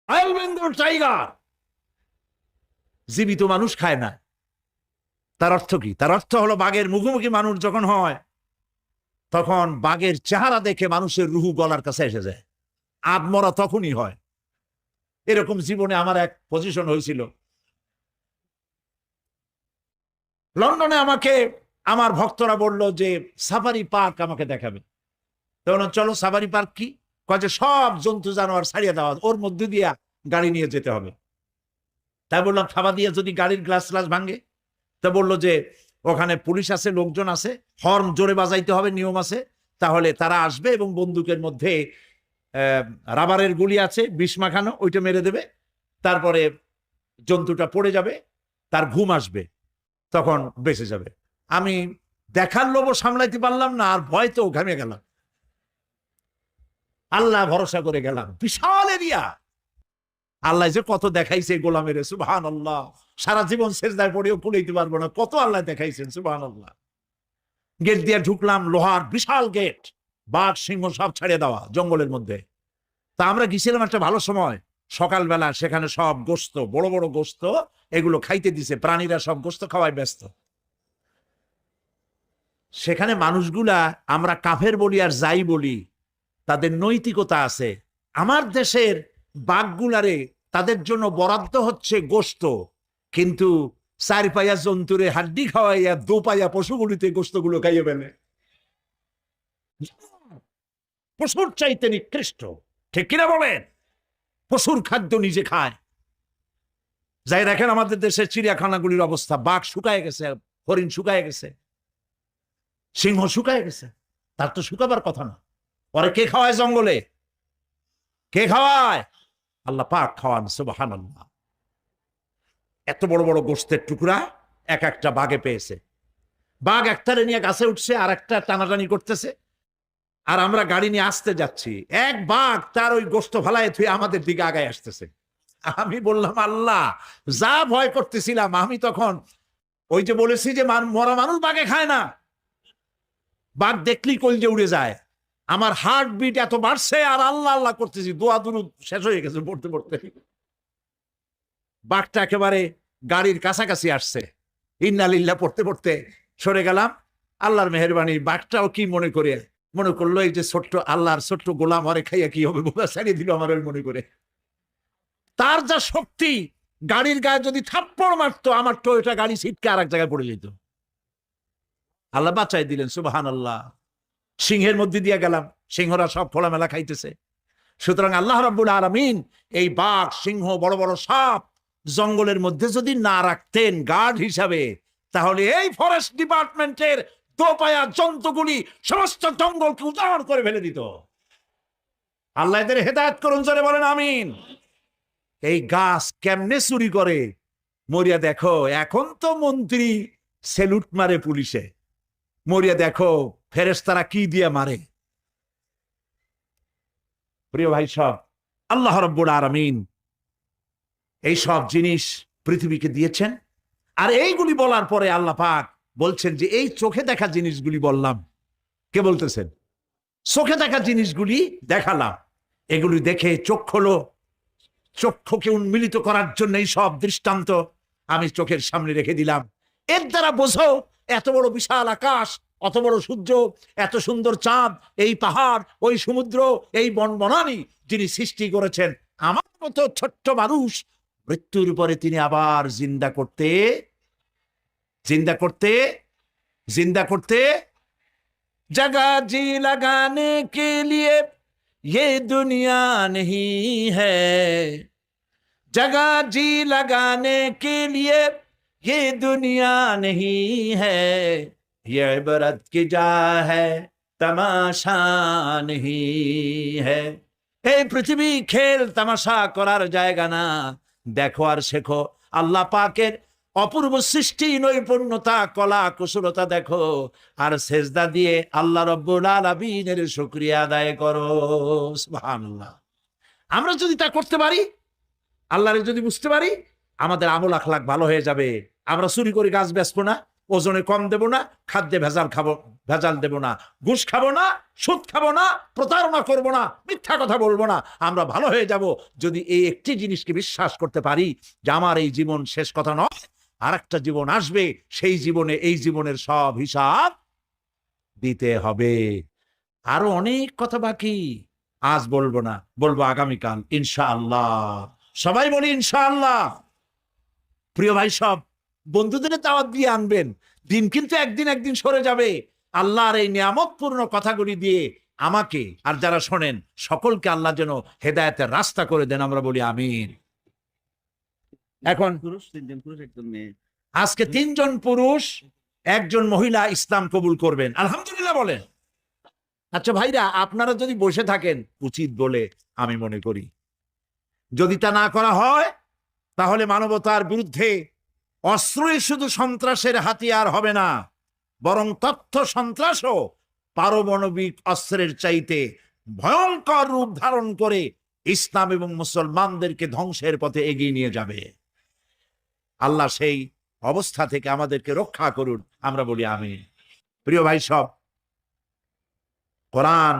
Royal Bengal tiger জীবিত মানুষ খায় না। তার অর্থ কি? তার অর্থ হলো বাঘের মুখোমুখি মানুষ যখন হয় তখন বাঘের চেহারা দেখে মানুষের রুহু গলার কাছে এসে যায়। আত্মরা তখনই হয়। এরকম জীবনে আমার এক পজিশন হয়েছিল। লন্ডনে আমাকে আমার ভক্তরা বলল যে সাফারি পার্ক আমাকে দেখাবে। তখন চলো সাফারি পার্ক কি? যে সব জন্তু জানোয়ার ছাড়িয়ে দেওয়া, ওর মধ্যে দিয়ে গাড়ি নিয়ে যেতে হবে। তাই বললাম থাবা দিয়ে যদি গাড়ির গ্লাস গ্লাস ভাঙে? তা বললো যে ওখানে পুলিশ আছে, লোকজন আছে, হর্ন জোরে বাজাইতে হবে, নিয়ম আছে, তাহলে তারা আসবে এবং বন্দুকের মধ্যে রাবারের গুলি আছে, বিষ মাখানো, ওইটা মেরে দেবে, তারপরে জন্তুটা পড়ে যাবে, তার ঘুম আসবে, তখন বেঁচে যাবে। আমি দেখার লোভ সামলাইতে পারলাম না, আর ভয় তো ঘামে গেলাম। আল্লাহ ভরসা করে গেলাম। বিশাল এরিয়া, আল্লাহ যে কত দেখাইছে গোলামের, সুবহানাল্লাহ। সারা জীবন সেজদায় পড়েও কুলাইতে পারবো না, কত আল্লাহ দেখাইছেন, সুবহানাল্লাহ। গেট দিয়ে ঢুকলাম, লোহার বিশাল গেট, বাঘ সিংহ সব ছাড়িয়ে দেওয়া জঙ্গলের মধ্যে। তা আমরা গেছিলাম একটা ভালো সময়, সকালবেলা। সেখানে সব গোস্ত, বড় বড় গোস্ত, এগুলো খাইতে দিছে, প্রাণীরা সব গোস্ত খাওয়ায় ব্যস্ত। সেখানে মানুষগুলা, আমরা কাফের বলি আর যাই বলি, তাদের নৈতিকতা আছে। আমার দেশের বাঘগুলারে তাদের জন্য বরাদ্দ হচ্ছে গোস্ত, কিন্তু চার পায়া জন্তুরে হাড্ডি খাওয়াইয়া দো পায়া পশুগুলিতে গোস্তগুলো খাইয়ে ফেলে। পশুর চাইতে নিকৃষ্ট, ঠিক কিনা বলেন? পশুর খাদ্য নিজে খায়। যাই দেখেন আমাদের দেশের চিড়িয়াখানাগুলির অবস্থা, বাঘ শুকায় গেছে, হরিণ শুকায় গেছে, সিংহ শুকায় গেছে। তার তো শুকাবার কথা না। পরে কে খাওয়ায় জঙ্গলে? কে খাওয়ায়? আল্লাহ পাক খাওয়ান, সুবহানাল্লাহ। এত বড় বড় গোস্তের টুকরা এক একটা বাঘে পেয়েছে। বাঘ একটারে নিয়ে গাছে উঠছে, আর একটা টানাটানি করতেছে, আর আমরা গাড়ি নিয়ে আসতে যাচ্ছি। এক বাঘ তার ওই গোস্ত ফালায় থুয়ে আমাদের দিকে আগায় আসতেছে। আমি বললাম আল্লাহ, যা ভয় করতেছিলাম আমি তখন, ওই যে বলেছি যে মরা মানুষ বাঘে খায় না, বাঘ দেখলেই কলজে উড়ে যায়। আমার হার্ট বিট এত বাড়ছে, আর আল্লাহ আল্লাহ করতেছি, দোয়া দুরুদ শেষ হয়ে গেছে পড়তে পড়তে। বাঘটা একেবারে গাড়ির কাছাকাছি আসছে, ইন্না লিল্লাহ পড়তে পড়তে সরে গেলাম। আল্লাহর মেহেরবানি, বাঘটাও কি মনে করলো এই যে ছোট্ট আল্লাহর ছোট্ট গোলাম, হরে খাইয়া কি হবে, বোঝা ছাড়িয়ে দিল আমার মনে করে। তার যা শক্তি, গাড়ির গায়ে যদি থাপ্পড় মারতো, আমার টয়োটা গাড়ি ছিটকে আর এক জায়গায় পড়ে যেত। আল্লাহ বাঁচাই দিলেন, সুবহানাল্লাহ। সিংহের মধ্যে দিয়ে গেলাম, সিংহরা সব খোলামেলা খাইতেছে। সুতরাং আল্লাহ রাব্বুল আলামিন এই বাঘ, সিংহ, বড় বড় সাপ জঙ্গলের মধ্যে যদি না রাখতেন গার্ড হিসাবে, তাহলে এই ফরেস্ট ডিপার্টমেন্টের দোপায়া জন্তুগুলি সমস্ত জঙ্গলকে উজাড় করে ফেলে দিত। আল্লাহ এদের হেদায়েত করুন, জোরে বলেন আমিন। এই গাছ কেমনে চুরি করে মরিয়া দেখো। এখন তো মন্ত্রী সেলুট মারে পুলিশে, মরিয়া দেখো ফেরেশতারা কি দিয়ে মারে। প্রিয় ভাই সব, আল্লাহ রাব্বুল আলামিন এই সব জিনিস পৃথিবীকে দিয়েছেন। আর এইগুলি বলার পরে আল্লাহ পাক বলছেন যে এই চোখে দেখা জিনিসগুলি বললাম। কে বলতেছেন? চোখে দেখা জিনিসগুলি দেখালাম, এগুলি দেখে চোখ হলো, চক্ষুকে উন্মিলিত করার জন্য এই সব দৃষ্টান্ত আমি চোখের সামনে রেখে দিলাম। এর দ্বারা বোঝো এত বড় বিশাল আকাশ, অত বড় সূর্য, এত সুন্দর চাঁদ, এই পাহাড়, ওই সমুদ্র, এই বনবনানী যিনি সৃষ্টি করেছেন, আমার মতো ছোট্ট মানুষ মৃত্যুর পরে তিনি আবার জিন্দা করতে जगह जी लगाने के लिए ये दुनिया नहीं है, जगह जी लगाने के लिए ये दुनिया नहीं है, ये इबरत की जा है तमाशा नहीं है। এই পৃথিবী খেল তামাশা করার জায়গা না, দেখো আর শেখো আল্লাহ পাকের অপূর্ব সৃষ্টি, নৈপুণ্যতা, কলা কুশলতা দেখো, আর সেজদা দিয়ে আল্লাহ রাব্বুল আলামিনের শুকরিয়া আদায় করো। সুবহানাল্লাহ। আমরা যদি তা করতে পারি, আল্লাহরে যদি বুঝতে পারি, আমাদের আমল আখলাক ভালো হয়ে যাবে। আমরা চুরি করে গাছ বেচবো না, ওজনে কম দেব না, খাদ্যে ভেজাল দেব না, ঘুষ খাবো না, সুদ খাবো না, প্রতারণা করব না, মিথ্যা কথা বলবো না, আমরা ভালো হয়ে যাব। যদি এই একটি জিনিসকে বিশ্বাস করতে পারি যে আমার এই জীবন শেষ কথা নয়, আর একটা জীবন আসবে, সেই জীবনে এই জীবনের সব হিসাব দিতে হবে। আরো অনেক কথা বাকি, আজ বলবো না, বলবো আগামীকাল ইনশাআল্লাহ। সবাই বলি ইনশাআল্লাহ। প্রিয় ভাই, সব বন্ধুদের দাওয়াত দিয়ে আনবেন। দিন কিন্তু একদিন সরে যাবে। আল্লাহর এই নিয়ামতপূর্ণ কথাগুলি দিয়ে আমাকে আর যারা শোনেন সকলকে আল্লাহ যেন হেদায়েতের রাস্তা করে দেন, আমরা বলি আমিন। এখন আজকে 3 জন পুরুষ 1 জন মহিলা ইসলাম কবুল করবেন, আলহামদুলিল্লাহ বলেন। আচ্ছা ভাইরা, আপনারা যদি বসে থাকেন উচিত বলে আমি মনে করি। যদি তা না করা হয় তাহলে মানবতার বিরুদ্ধে অস্ত্রই শুধু সন্ত্রাসের হাতিয়ার হবে না, বরং তথ্য সন্ত্রাসও পারমাণবিক অস্ত্রের চাইতে ভয়ঙ্কর রূপ ধারণ করে ইসলাম এবং মুসলমানদেরকে ধ্বংসের পথে এগিয়ে নিয়ে যাবে। আল্লাহ সেই অবস্থা থেকে আমাদেরকে রক্ষা করুন, আমরা বলি আমিন। প্রিয় ভাই, সব কোরআন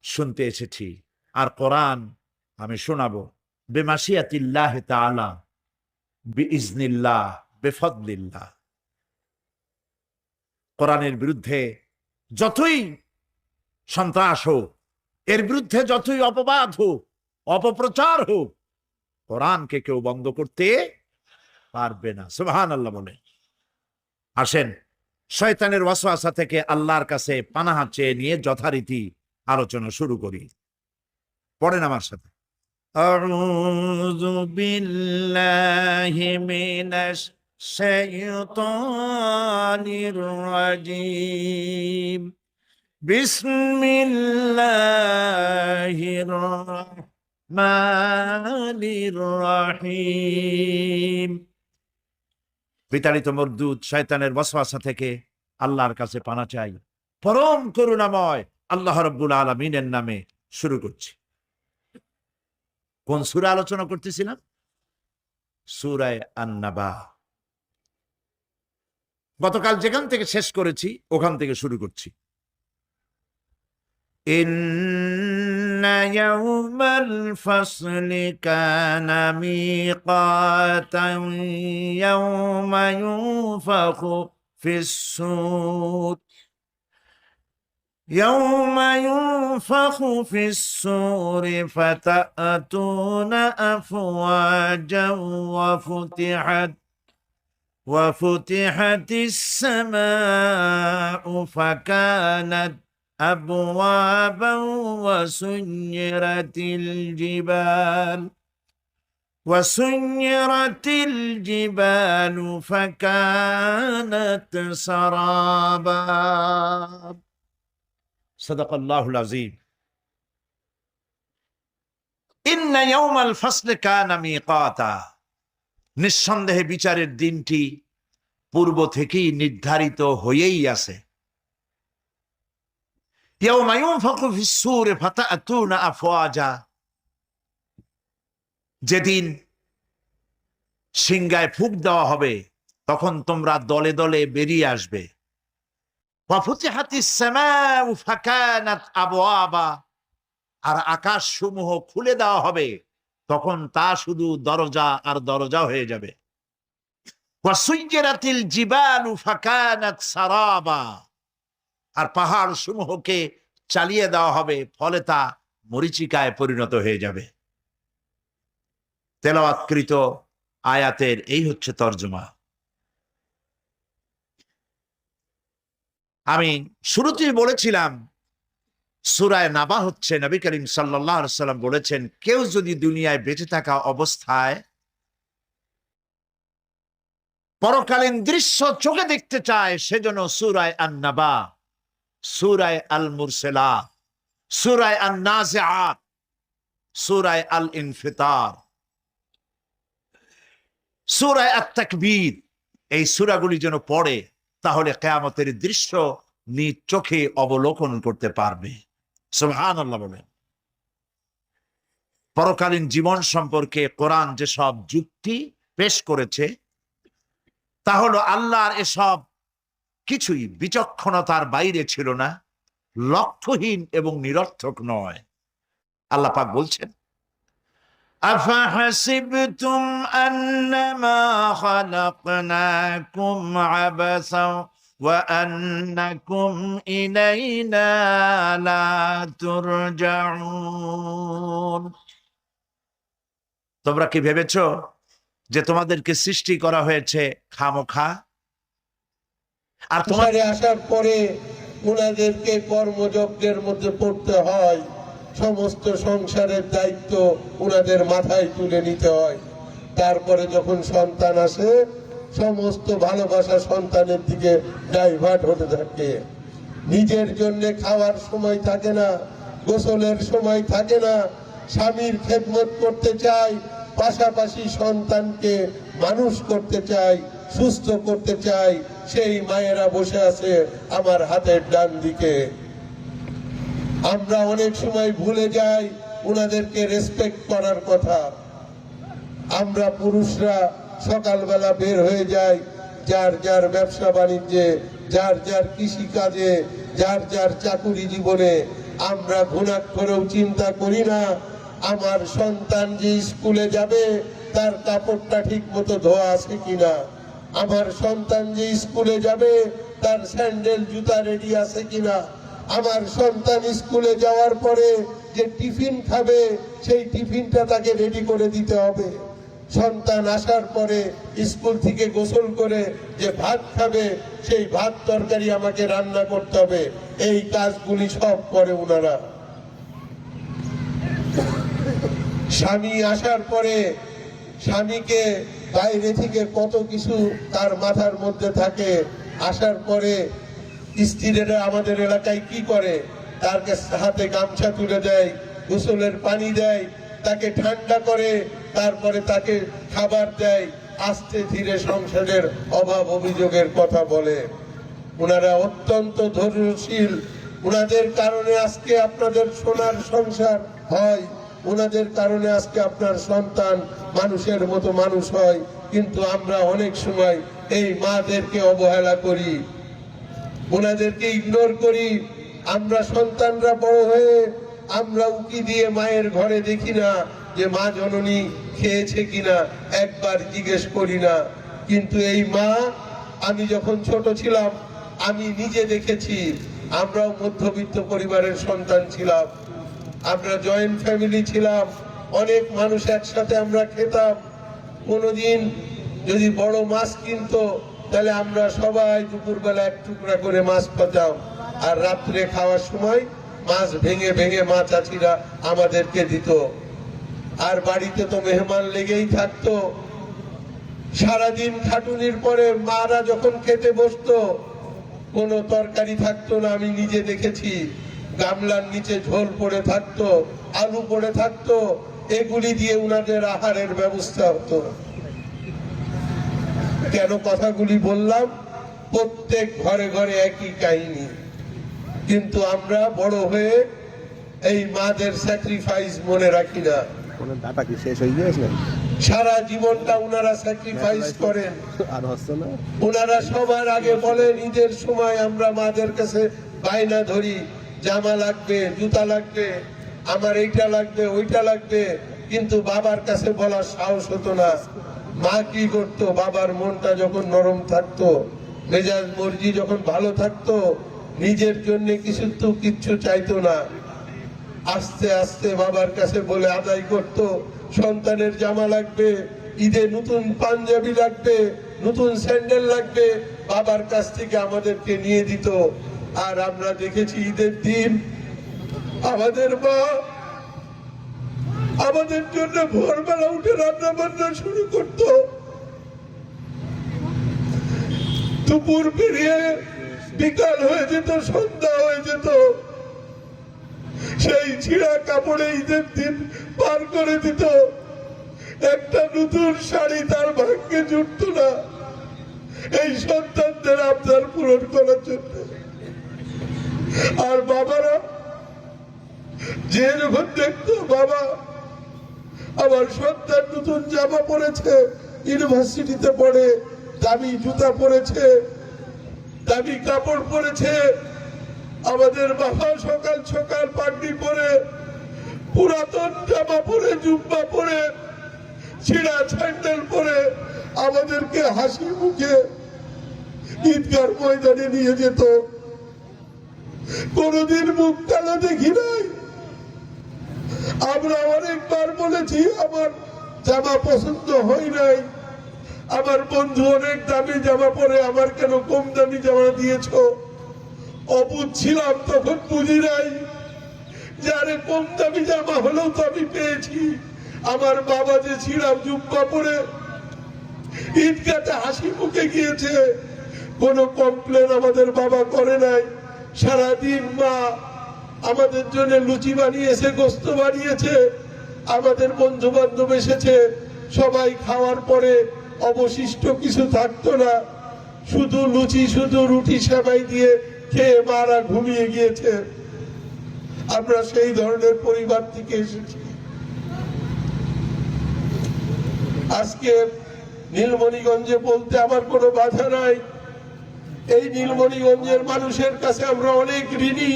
শুনতে এসেছি, আর কোরআন আমি শোনাবো বেমাশিয়াতিল্লাহ তাআলা, বিইজনিল্লাহ, বেফদলিল্লাহ। কোরআনের বিরুদ্ধে যতই সন্ত্রাস হোক, এর বিরুদ্ধে যতই অপবাদ হোক, অপপ্রচার হোক, কোরআনকে কেউ বন্ধ করতে পারবে না। সুবহানাল্লাহ বলে। আসেন শয়তানের ওয়াসওয়াসা থেকে আল্লাহর কাছে পানাহ চেয়ে নিয়ে যথারীতি আলোচনা শুরু করি। পড়েন আমার সাথে। আউযু বিল্লাহি মিনাশ শাইতানির রাজীম। বিসমিল্লাহির রাহমানির রাহিম। বিতাড়িত মরদুদ শয়তানের ওয়াসওয়াসা থেকে আল্লাহর কাছে পানা চাই। পরম করুণাময় আল্লাহ রাব্বুল আলামিনের নামে শুরু করছি। কোন সূরা আলোচনা করতেছিলাম? সূরা আন-নাবা। গতকাল যেখান থেকে শেষ করেছি ওখান থেকে শুরু করছি। ইন্না ইয়াওমাল ফাসলি কানা মিকাতান ইয়াওমা ইউনফাখু ফিস-সূর يوم ينفخ في الصور فتأتون أفواجا وفتحت السماء فكانت أبوابا وسيرت الجبال فكانت سرابا। সাদাকাল্লাহুল আযীম। ইন্না ইয়াওমাল ফাসলি কানা মিকাতা। নিঃসন্দেহে বিচারের দিনটি পূর্ব থেকেই নির্ধারিত হয়েই আছে। ইয়াওমা ইউনফাখু ফিস-সূরি ফাতা'তুনা আফওয়াজা। যেদিন সিংহায় ফুঁক দেওয়া হবে তখন তোমরা দলে দলে বেরিয়ে আসবে। আর আকাশ সমূহ খুলে দেওয়া হবে, তখন তা শুধু দরজা আর দরজা হয়ে যাবে। আর পাহাড় সমূহকে চালিয়ে দেওয়া হবে, ফলে তা মরীচিকায় পরিণত হয়ে যাবে। তেলাওয়াতকৃত আয়াতের এই হচ্ছে তর্জমা। আমি শুরুতেই বলেছিলাম সূরা নাবা হচ্ছে, নবী করিম সাল্লাল্লাহু আলাইহি ওয়াসাল্লাম বলেছেন, কেউ যদি দুনিয়ায় বেঁচে থাকা অবস্থায় পরকালীন দৃশ্য চোখে দেখতে চায় সেজন্য সূরা আন-নাবা, সূরা আল-মুরসালাত, সূরা আন-নাজিআত, সূরা আল-ইনফিতার, সূরা আত-তাকবীর, এই সূরাগুলি যেন পড়ে, তাহলে কিয়ামতের দৃশ্য নিজ চোখে অবলোকন করতে পারবে। সুবহানাল্লাহ বলেন। পরকালীন জীবন সম্পর্কে কোরআন যেসব যুক্তি পেশ করেছে তা হলো আল্লাহর এসব কিছুই বিচক্ষণতার বাইরে ছিল না, লক্ষ্যহীন এবং নিরর্থক নয়। আল্লাহ পাক বলছেন, আফাহাসিবতুম আন্নামা খালাকনাকুম আবাসা ওয়া আন্নাকুম ইলাইনা লা তুরজাউন। তোমরা কি ভেবেছো যে তোমাদেরকে সৃষ্টি করা হয়েছে খামোখা? আর তোমার আসার পরে ওনাদেরকে কর্মযজ্ঞের মধ্যে পড়তে হয়, সমস্ত সংসারের দায়িত্ব ওনাদের মাথায় তুলে নিতে হয়। তারপরে যখন সন্তান আসে, সমস্ত ভালোবাসা সন্তানের দিকে ডাইভার্ট হতে থাকে। নিজের জন্য খাওয়ার সময় থাকে না, গোসলের সময় থাকে না, স্বামীর খেদমত করতে চাই, পাশাপাশি সন্তানকে মানুষ করতে চাই, সুস্থ করতে চাই। সেই মায়েরা বসে আছে আমার হাতের ডান দিকে। আমরা অনেক সময় ভুলে যাই ওনাদেরকে রেসপেক্ট করার কথা। আমরা পুরুষরা সকালবেলা বের হয়ে যাই যার যার ব্যবসা বাণিজ্যে, যার যার কৃষি কাজে, যার যার চাকুরি জীবনে। আমরা ঘুণাক্ষরেও চিন্তা করি না আমার সন্তান যে স্কুলে যাবে তার কাপড়টা ঠিক মতো ধোয়া আছে কিনা, আমার সন্তান যে স্কুলে যাবে তার স্যান্ডেল জুতা রেডি আছে কিনা, আমার সন্তান স্কুলে যাওয়ার পরে যে টিফিন খাবে সেই টিফিনটা তাকে রেডি করে দিতে হবে। সন্তান আসার পরে স্কুল থেকে গোসল করে যে ভাত খাবে সেই ভাত তরকারি আমাকে রান্না করতে হবে। এই কাজগুলি সব করে ওনারা। স্বামী আসার পরে স্বামীকে বাইরে থেকে কত কিছু তার মাথার মধ্যে থাকে। আসার পরে স্ত্রীরা আমাদের এলাকায় কি করে, তার হাতে গামছা তুলে দেয়, গোসলের পানি দেয়, তাকে ঠান্ডা করে, তারপরে তাকে খাবার দেয়, আস্তে ধীরে সংসারের অভাব অভিযোগের কথা বলে। ওনারা অত্যন্ত ধৈর্যশীল। ওনাদের কারণে আজকে আপনাদের সোনার সংসার হয়, ওনাদের কারণে আজকে আপনার সন্তান মানুষের মতো মানুষ হয়। কিন্তু আমরা অনেক সময় এই মাদেরকে অবহেলা করি, ওনাদেরকে ইগনোর করি। আমরা সন্তানরা বড় হয়ে আমরা উকি দিয়ে মায়ের ঘরে দেখি না যে মা জননী খেয়েছে কিনা, একবার জিজ্ঞেস করি না। কিন্তু এই মা, আমি যখন ছোট ছিলাম আমি নিজে দেখেছি। আমরাও মধ্যবিত্ত পরিবারের সন্তান ছিলাম, আমরা জয়েন্ট ফ্যামিলি ছিলাম, অনেক মানুষ একসাথে আমরা খেতাম। কোনোদিন যদি বড় মাছ কিনতো তাহলে আমরা সবাই দুপুরবেলা এক টুকরা করে মাছ পেতাম, আর রাত্রে খাওয়ার সময় মাছ ভেঙে ভেঙে মা চাচিরা আমাদেরকে দিত। আর বাড়িতে তো মেহমান লেগেই থাকতো। সারাদিন খাটুনির পরে মারা যখন খেতে বসতো কোনো তরকারি থাকতো না। আমি নিজে দেখেছি গামলার নিচে ঝোল পড়ে থাকতো, আলু পড়ে থাকতো, এগুলি দিয়ে উনাদের আহারের ব্যবস্থা হতো। কেন কথাগুলি বললাম? প্রত্যেক ঘরে ঘরে একই কাহিনী। কিন্তু আমরা বড় হয়ে এই মাদের স্যাক্রিফাইস মনে রাখি না। সারা জীবনটা উনারা স্যাক্রিফাইস করেন। উনারা সবার আগে বলেন ঈদের সময় আমরা মাদের কাছে বায়না ধরি, জামা লাগবে, জুতা লাগবে, আমার এইটা লাগবে, ওইটা লাগবে। কিন্তু বাবার কাছে বলার সাহস হতো না। মা কি করতো? বাবার মনটা যখন নরম থাকতো, মেজাজ মর্জি যখন ভালো থাকতো, নিজের জন্য কিচ্ছু চাইতো না। আস্তে আস্তে বাবার কাছে বলে আদায় করতো, সন্তানের জামা লাগবে, ঈদে নতুন পাঞ্জাবি লাগবে, নতুন স্যান্ডেল লাগবে, বাবার কাছ থেকে আমাদেরকে নিয়ে দিত। আর আমরা দেখেছি ঈদের দিন আমাদের মা আমাদের জন্য ভোরবেলা উঠে রান্না বান্না শুরু করত। দুপুর পেরিয়ে বিকাল হয়ে যেত, সন্ধ্যা হয়ে যেত, সেই ছিঁড়া কাপড়ে ঈদের দিন পার করে দিত। একটা নতুন শাড়ি তার ভাগ্যে জুটত না এই সন্তানদের আবদার পূরণ করার জন্য। আর বাবারা যে যখন দেখতো বাবা আমার সন্তান নতুন জামা পরেছে, ইউনিভার্সিটিতে পড়ে, দামি জুতা পরেছে, দামি কাপড় পরেছে। আমাদের বাবা সকাল সকাল পাগড়ি পরে, পুরাতন জামা পরে, জুব্বা পরে, ছিঁড়া স্যান্ডেল পরে আমাদেরকে হাসি মুখে ঈদগার ময়দানে নিয়ে যেত। কোনদিন মুখ কালো দেখি নাই। আমরা অনেকবার বলেছি আমার জামা পছন্দ হয় নাই, আমার বন্ধু অনেক দামি জামা পরে, আমার কেন কম দামি জামা দিয়েছ। অবুঝ ছিলাম তখন, বুঝি নাই যারে কম দামি জামা হলেও তো আমি পেয়েছি। আমার বাবা যে ছিঁড়া জুব্বা পরে ঈদগাতে হাসি মুখে গিয়েছে, কোনো কমপ্লেন আমাদের বাবা করে নাই। সারাদিন মা আমাদের জন্য লুচি বানিয়েছে, গোস্ত বানিয়েছে। আমাদের বন্ধু বান্ধব এসেছে, সবাই খাওয়ার পরে অবশিষ্ট কিছু থাকতো না, শুধু লুচি, শুধু রুটি সেমাই দিয়ে খেয়ে মারা ঘুমিয়ে গিয়েছে। আমরা সেই ধরনের পরিবার থেকে এসেছি। আজকে নীলমণিগঞ্জে বলতে আমার কোনো বাধা নাই। এই নীলমণিগঞ্জের মানুষের কাছে আমরা অনেক ঋণী।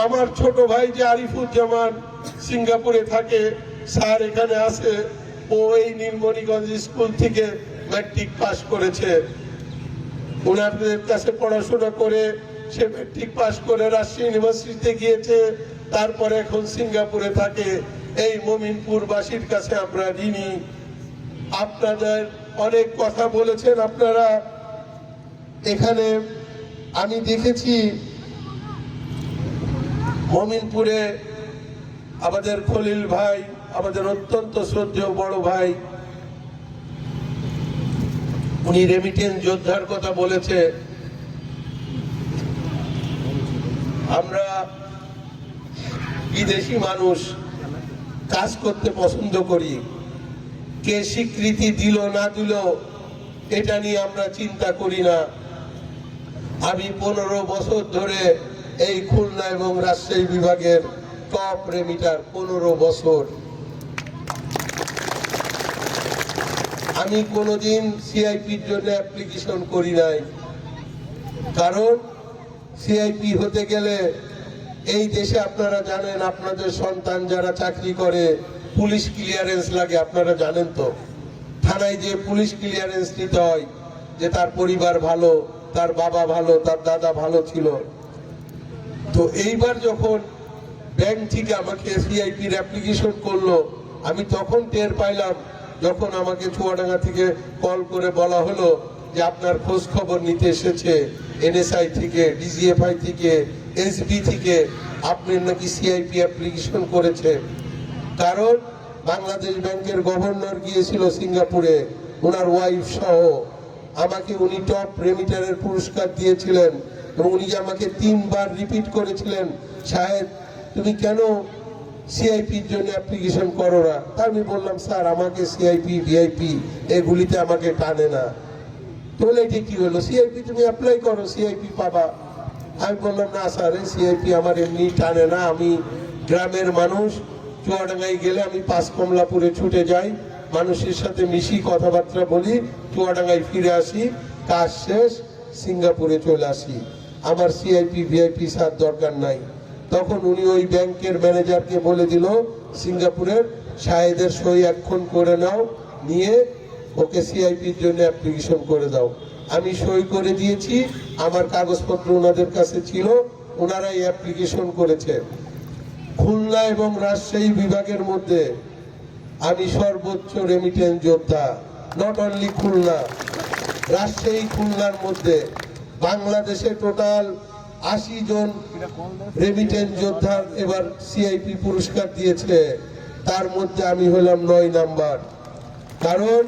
আমার ছোট ভাই যে আরিফুজ্জামান সিঙ্গাপুরে থাকে, স্যার এখানে আছে, ও এই নীলমণিগঞ্জ স্কুল থেকে ম্যাট্রিক পাস করেছে। ওনাদের কাছে পড়াশোনা করে সে ম্যাট্রিক পাস করে রাজশাহী ইউনিভার্সিটিতে গিয়েছে, তারপরে এখন সিঙ্গাপুরে থাকে। এই মমিনপুরবাসীর কাছে আমরা ঋণী। আপনাদের অনেক কথা বলেছেন আপনারা। এখানে আমি দেখেছি মমিনপুরে আমাদের খলিল ভাই, আমাদের অত্যন্ত শ্রদ্ধেয় বড় ভাই, উনি রেমিটেন্স যোদ্ধার কথা বলেছে। আমরা বিদেশি মানুষ, কাজ করতে পছন্দ করি। কে স্বীকৃতি দিল না দিল এটা নিয়ে আমরা চিন্তা করি না। আমি 15 বছর ধরে এই খুলনা এবং রাজশাহী বিভাগের টপ রেমিটার, 15 বছর। আমি কোনোদিন সিআইপির জন্য অ্যাপ্লিকেশন করি নাই, কারণ সিআইপি হতে গেলে এই দেশে আপনারা জানেন, আপনাদের সন্তান যারা চাকরি করে পুলিশ ক্লিয়ারেন্স লাগে, আপনারা জানেন তো। থানায় যে পুলিশ ক্লিয়ারেন্স নিতে হয় যে তার পরিবার ভালো, তার বাবা ভালো, তার দাদা ভালো ছিল। তো এইবার যখন ব্যাংক থেকে আমাকে সিআইপির অ্যাপ্লিকেশন করলো, আমি তখন টের পাইলাম যখন আমাকে চুয়াডাঙ্গা থেকে কল করে বলা হলো যে আপনার খোঁজ খবর নিতে এসেছে এনএসআই থেকে, ডিজিএফআই থেকে, এসবি থেকে, আপনার নাকি সিআইপি অ্যাপ্লিকেশন করেছে। কারণ বাংলাদেশ ব্যাংকের গভর্নর গিয়েছিল সিঙ্গাপুরে, ওনার ওয়াইফ সহ। আমাকে উনি টপ রেমিটারের পুরস্কার দিয়েছিলেন এবং উনি আমাকে 3 বার রিপিট করেছিলেন, সাহেব তুমি কেন সিআইপির জন্য অ্যাপ্লিকেশন করো না? তা আমি বললাম, স্যার আমাকে সিআইপি ভিআইপি এগুলিতে আমাকে টানে না। বলে এটা কি হলো, সিআইপি তুমি অ্যাপ্লাই করো, সিআইপি পাবা। আমি বললাম, না স্যার এই সিআইপি আমার এমনি টানে না, আমি গ্রামের মানুষ, চুয়াডাঙ্গায় গেলে আমি 5 কমলাপুরে ছুটে যাই, মানুষের সাথে মিশি, কথাবার্তা বলি, চুয়াডাঙ্গায় ফিরে আসি, কাজ শেষ, সিঙ্গাপুরে চলে আসি, আমার সিআইপি ভিআইপি স্যার দরকার নাই। তখন উনি ওই ব্যাংকের ম্যানেজারকে বলে দিল, সিঙ্গাপুরের শাহেদের সই এখন করে নাও, নিয়ে ওকে সিআইপির জন্য অ্যাপ্লিকেশন করে দাও। আমি সই করে দিয়েছি, আমার কাগজপত্র ওনাদের কাছে ছিল, ওনারাই অ্যাপ্লিকেশন করেছে। খুলনা এবং রাজশাহী বিভাগের মধ্যে আমি সর্বোচ্চ রেমিটেন্স যোদ্ধা। নট অনলি খুলনা, রাজশাহী খুলনার মধ্যে বাংলাদেশে টোটাল 80 জন রেমিটেন্স যোদ্ধার এবার সিআইপি পুরস্কার দিয়েছে, তার মধ্যে আমি হলাম 9 নাম্বার। কারণ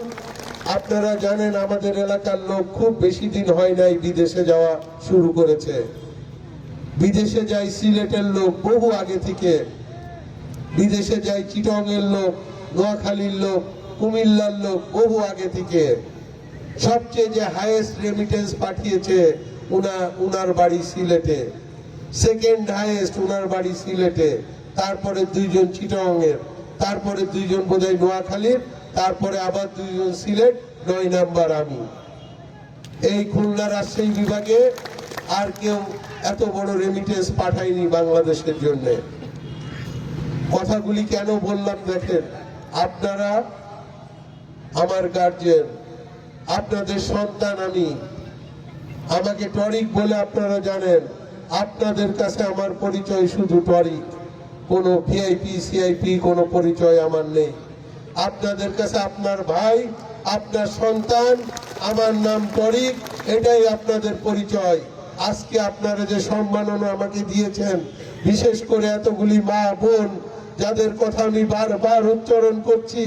আপনারা জানেন আমাদের এলাকার লোক খুব বেশি দিন হয় নাই বিদেশে যাওয়া শুরু করেছে। বিদেশে যায় সিলেটের লোক বহু আগে থেকে, বিদেশে যায় চিটং এর লোক, নোয়াখালীর লোক, কুমিল্লার লোক বহু আগে থেকে। সবচেয়ে যে হাইয়েস্ট রেমিটেন্স পাঠিয়েছে উনার বাড়ি সিলেটে, সেকেন্ড হাইয়েস্ট উনার বাড়ি সিলেটে, তারপরে 2 জন চিটং এর, তারপরে 2 জন বোধহয় নোয়াখালীর, তারপরে আবার 2 জন সিলেট, 9 নাম্বার আমি। এই খুলনা রাজশাহী বিভাগে আর কেউ এত বড় রেমিটেন্স পাঠায়নি বাংলাদেশের জন্য। কথাগুলি কেন বললাম দেখেন, আপনারা আমার গার্জিয়ান, আপনাদের সন্তান আমি। আমাকে টরিক বলে আপনারা জানেন, আপনাদের কাছে আমার পরিচয় শুধু টরিক, কোনো ভিআইপি সিআইপি কোনো পরিচয় আমার নেই। আপনাদের কাছে আপনার ভাই, আপনার সন্তান, আমার নাম টরিক, এটাই আপনাদের পরিচয়। আজকে আপনারা যে সম্মাননা আমাকে দিয়েছেন, বিশেষ করে এতগুলি মা বোন যাদের কথা আমি বারবার উচ্চারণ করছি,